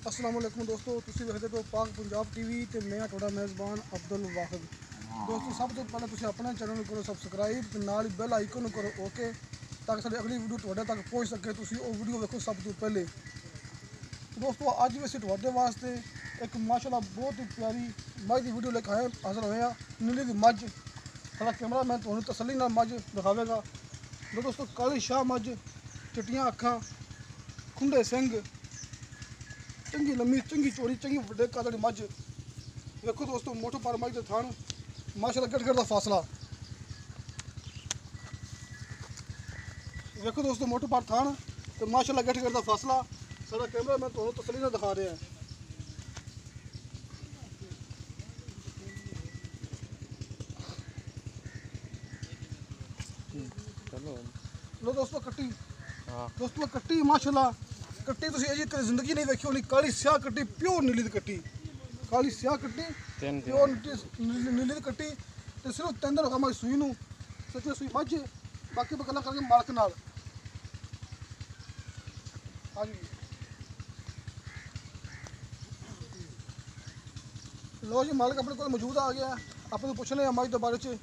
अस्सलाम वालेकुम दोस्तों, ਤੁਸੀਂ ਵੇਖਦੇ ਹੋ ਪਾਕ ਪੰਜਾਬ ਟੀਵੀ ਤੇ ਮੈਂ ਤੁਹਾਡਾ ਮੇਜ਼ਬਾਨ ਅਬਦੁਲ ਵਾਹਿਦ। ਦੋਸਤੋ ਸਭ ਤੋਂ ਪਹਿਲਾਂ ਤੁਸੀਂ ਆਪਣੇ ਚੈਨਲ ਨੂੰ ਕਰੋ ਸਬਸਕ੍ਰਾਈਬ ਤੇ ਨਾਲ ਹੀ ਬੈਲ ਆਈਕਨ ਨੂੰ ਕਰੋ ਓਕੇ ਤਾਂ ਕਿ ਸਾਡੀ ਅਗਲੀ ਵੀਡੀਓ ਤੁਹਾਡੇ ਤੱਕ ਪਹੁੰਚ ਸਕੇ, ਤੁਸੀਂ ਉਹ ਵੀਡੀਓ ਵੇਖੋ ਸਭ ਤੋਂ ਪਹਿਲੇ। ਦੋਸਤੋ ਅੱਜ ਵੀ ਅਸੀਂ ਤੁਹਾਡੇ ਵਾਸਤੇ ਇੱਕ ਮਾਸ਼ਾਅੱਲਾ ਬਹੁਤ ਹੀ ਪਿਆਰੀ ਮੱਝ ਦੀ ਵੀਡੀਓ ਲੈ ਕੇ ਹਾਜ਼ਰ ਹੋਏ ਹਾਂ। ਨੀਲੀ ਦੀ ਮੱਝ, ਸਾਡਾ ਕੈਮਰਾਮੈਨ ਤੁਹਾਨੂੰ ਤਸੱਲੀ ਨਾਲ ਮੱਝ ਦਿਖਾਵੇਗਾ। ਦੋਸਤੋ ਕਾਲੀ ਸ਼ਾਹ ਮੱਝ, ਚਿੱਟੀਆਂ ਅੱਖਾਂ, ਖੁੰਡੇ ਸਿੰਘ, ਚੰਗੀ ਲੰਮੀ, ਚੰਗੀ ਚੋੜੀ, ਚੰਗੀ ਵੱਡੇ ਕੱਦ ਦੀ ਮੱਝ। ਵੇਖੋ ਦੋਸਤੋ ਮੋਟੋ ਪਰ ਮੱਝ ਦੇ ਥਣ, ਮਾਸ਼ਾਅੱਲਾ ਗੜ ਦਾ ਫਾਸਲਾ। ਵੇਖੋ ਦੋਸਤੋ ਮੋਟੋ ਪਰ ਥਣ ਤੇ ਮਾਸ਼ਾਅੱਲਾ ਗੜ ਦਾ ਫਾਸਲਾ। ਸਾਡਾ ਕੈਮਰਾ ਮੈਂ ਤੁਹਾਨੂੰ ਤਸੱਲੀ ਨਾਲ ਦਿਖਾ ਰਿਹਾ। ਲੋ ਦੋਸਤੋ ਕੱਟੀ, ਦੋਸਤੋ ਕੱਟੀ ਮਾਸ਼ਾਅੱਲਾ ਕੱਟੀ ਤੁਸੀਂ ਅਜੇ ਕਦੇ ਜ਼ਿੰਦਗੀ ਨਹੀਂ ਵੇਖੀ ਹੋਣੀ। ਕਾਲੀ ਸਿਆਹ ਕੱਟੀ, ਪਿਓਰ ਨੀਲੀ ਦੀ ਕੱਟੀ, ਕਾਲੀ ਸਿਆਹ ਕੱਟੀ, ਪਿਓਰ ਨੀਲੀ ਦੀ ਕੱਟੀ। ਤੇ ਸਿਰਫ 3 ਦਿਨ ਹੋ ਗਏ ਮੈਂ ਸੂਈ ਨੂੰ, ਸੱਚੀ ਸੂਈ ਮੱਝ। ਬਾਕੀ ਮੈਂ ਗੱਲਾਂ ਕਰਾਂਗੇ ਮਾਲਕ ਨਾਲ। ਹਾਂਜੀ ਲੋ ਜੀ, ਮਾਲਕ ਆਪਣੇ ਕੋਲ ਮੌਜੂਦ ਆ ਗਿਆ। ਆਪਾਂ ਨੂੰ ਪੁੱਛਣੇ ਆ ਮੱਝ ਦੇ ਬਾਰੇ 'ਚ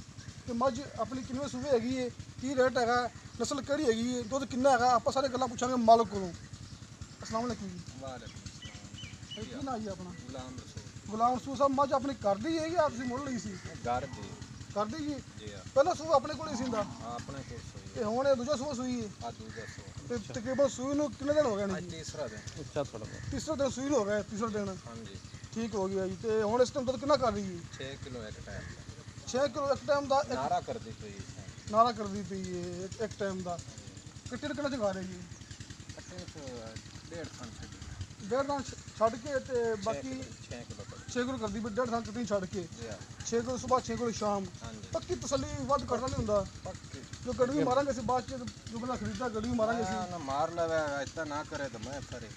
ਕਿ ਮੱਝ ਆਪਣੀ ਕਿੰਨੇ ਸੂਬੇ ਹੈਗੀ ਹੈ, ਕੀ ਰੇਟ ਹੈਗਾ, ਨਸਲ ਕਿਹੜੀ ਹੈਗੀ ਹੈ, ਦੁੱਧ ਕਿੰਨਾ ਹੈਗਾ। ਆਪਾਂ ਸਾਰੇ ਗੱਲਾਂ ਪੁੱਛਾਂਗੇ ਮਾਲਕ ਕੋਲੋਂ। अस्सलाम वालेकुम जी। वालेकुम की ना जी अपना? गुलाम रसूल साहब मझ अपनी कर दी है या तुम मुल ली सी? घर दी कर दी जी। जी हां, पहला सूबा अपने कोल ही सींदा? हां अपने कोल सोई ते हुण ये दूजा सूबा सूई है? हां दूजा सो ते तकरीबन सूई नु कितने दिन हो गए आज ने? तीसरा दिन अच्छा थोड़ा बहुत तीसरा दिन सूई हो गया, तीसरा दिन हां जी ठीक हो गया जी। ते हुण इस टाइम दुध कितना कर रही है? 6 किलो एक टाइम 6 किलो एक टाइम दा नारा कर दी पई नारा कर दी पई है एक टाइम दा। कितने कितना चगा रही है? कट्टे से 1.5 खान से डेढ़ दान छड़ के ते बाकी 6 किलो कर 6 किलो कर दी, डेढ़ दान कटिंग छड़ के जी हां 6 किलो सुबह 6 किलो शाम। हां जी पक्की तसल्ली वध करना नहीं हुंदा। पक्की जो गड्डी मारेंगे से बाद जो बंदा खरीदा गड्डी मारेंगे से ना मार लवे इतना ना करे तो मैं करे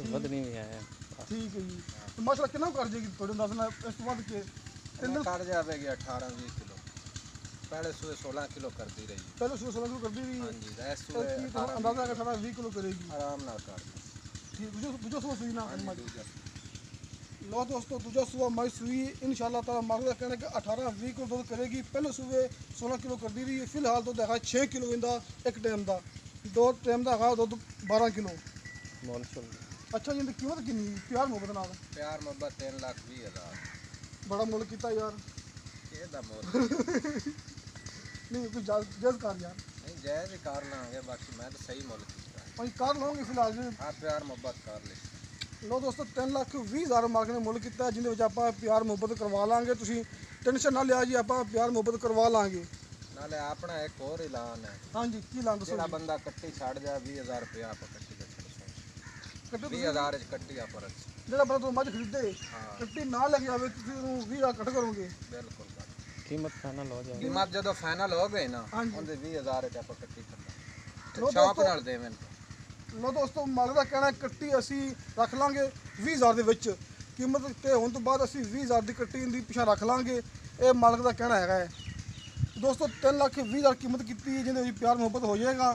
वध नहीं भी आया। ठीक है जी। तो माशाल्लाह कितना कर जाएगी थोड़े अंदाज़ ना इस तो बाद के तीन काट जावेगी 18-20 किलो। पहले सुबह 16 किलो कर दी रही पहले सुबह 16 किलो कर दी हां रही जी है सुबह अंदाज़ा है 18-20 किलो करेगी आराम ना कर ठीक। दूजा सुबह सुई ना दूजा लो दोस्तों, दूजा सुबह मई सुई इंशाल्लाह ताला मार्ग का कहना कि 18-20 किलो दूध करेगी। पहले सुबह 16 किलो कर दी रही है। फिलहाल दूध है 6 किलो इंदा एक टाइम का, 2 टाइम का है दूध 12 किलो। अच्छा जी, कीमत कितनी? प्यार मोहब्बत नाल प्यार मोहब्बत 3,20,000 बड़ा मुल किया यार। ਇਹਦਾ ਮੋਲ नहीं कोई जायज़ कर यार, ਨਹੀਂ ਜਾਇਜ਼ ਹੀ ਕਰ ਲਾਂਗੇ, ਬਾਕੀ ਮੈਂ ਤਾਂ ਸਹੀ ਮੁੱਲ ਕੀਤਾ वही कर लूँगी फिलहाल जी। ਆ ਪਿਆਰ ਮੁਹੱਬਤ ਕਰ ਲਈ। ਲੋ ਦੋਸਤੋ 3,20,000 ਮਾਲਕ ਨੇ ਮੁੱਲ ਕੀਤਾ, ਜਿਹਦੇ ਵਿੱਚ ਆਪਾਂ ਪਿਆਰ ਮੁਹੱਬਤ ਕਰਵਾ ਲਾਂਗੇ। ਤੁਸੀਂ ਟੈਨਸ਼ਨ ਨਾ ਲਿਆ ਜੀ, ਆਪਾਂ ਪਿਆਰ ਮੁਹੱਬਤ ਕਰਵਾ ਲਾਂਗੇ। ਨਾਲੇ ਆਪਣਾ ਇੱਕ ਹੋਰ ਐਲਾਨ ਹੈ, ਹਾਂਜੀ ਕੀ ਲਾਂ ਦੱਸੋ ਜਿਹੜਾ ਜੀ? ਬੰਦਾ ਕੱਟੀ ਛੱਡ ਜਾ 20,000 ਰੁਪਏ ਆਪਾਂ ਕੱਟੀ ਦੇ ਛੱਡ ਕੱਟੀ ਤੁਸੀਂ 20,000 ਚ ਕੱਟੀ ਆ ਪਰ ਜਿਹੜਾ ਬੰਦਾ ਤੋਂ ਮੱਝ ਖਰੀਦੇ ਹਾਂ ਕੱਟੀ ਨਾ ਲੈ ਕੇ ਆਵੇ, ਤੁਸੀਂ ਉਹਨੂੰ 20,000 ਕੱਟ ਕਰੋਗੇ। ਬਿਲਕੁਲ ਕਰ कीमत फाइनल हो जाएगी। ਕੀਮਤ ਜਦੋਂ ਫਾਈਨਲ ਹੋ ਗਈ ਨਾ ਹਾਂਜੀ। ਉਹਦੇ 20,000 ਚ ਆਪਾਂ ਕੱਟੀ ਲਓ ਕਰਦਾ ਸ਼ੌਪ ਦੋਸਤੋ- ਨਾਲ ਦੇਵੇਂ। ਲੋ ਦੋਸਤੋ ਮਾਲਕ ਦਾ ਕਹਿਣਾ ਕੱਟੀ ਅਸੀਂ ਰੱਖ ਲਾਂਗੇ 20,000 ਦੇ ਵਿੱਚ। ਕੀਮਤ ਤੇ ਹੋਣ ਤੋਂ ਬਾਅਦ ਅਸੀਂ 20,000 ਦੀ ਕੱਟੀ ਦੀ ਪਿੱਛਾ ਰੱਖ ਲਾਂਗੇ। ਇਹ ਮਾਲਕ ਦਾ ਕਹਿਣਾ ਹੈਗਾ ਹੈ। ਦੋਸਤੋ 3,20,000 ਕੀਮਤ ਕੀਤੀ ਹੈ, ਜਿਹਦੇ ਵਿੱਚ ਪਿਆਰ ਮੁਹੱਬਤ ਹੋ ਜਾਏਗਾ।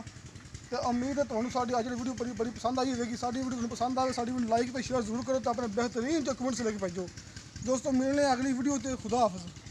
ਤੇ ਉਮੀਦ ਹੈ ਤੁਹਾਨੂੰ ਸਾਡੀ ਅੱਜ ਦੀ ਵੀਡੀਓ ਬੜੀ ਪਸੰਦ ਆਈ ਹੋਵੇਗੀ। ਸਾਡੀ ਵੀਡੀਓ ਤੁਹਾਨੂੰ ਪਸੰਦ ਆਵੇ ਸਾਡੀ ਵੀਡੀਓ ਲਾਈਕ ਤੇ ਸ਼ੇਅਰ ਜ਼ਰੂਰ ਕਰੋ ਤੇ ਆਪਣੇ ਬਿਹਤਰੀਨ ਕਮੈਂਟਸ ਲੈ ਕੇ ਭੇਜੋ। ਦੋਸਤੋ ਮਿਲਣੇ ਅਗਲੀ ਵੀਡੀਓ ਤੇ। खुदा हाफिज़।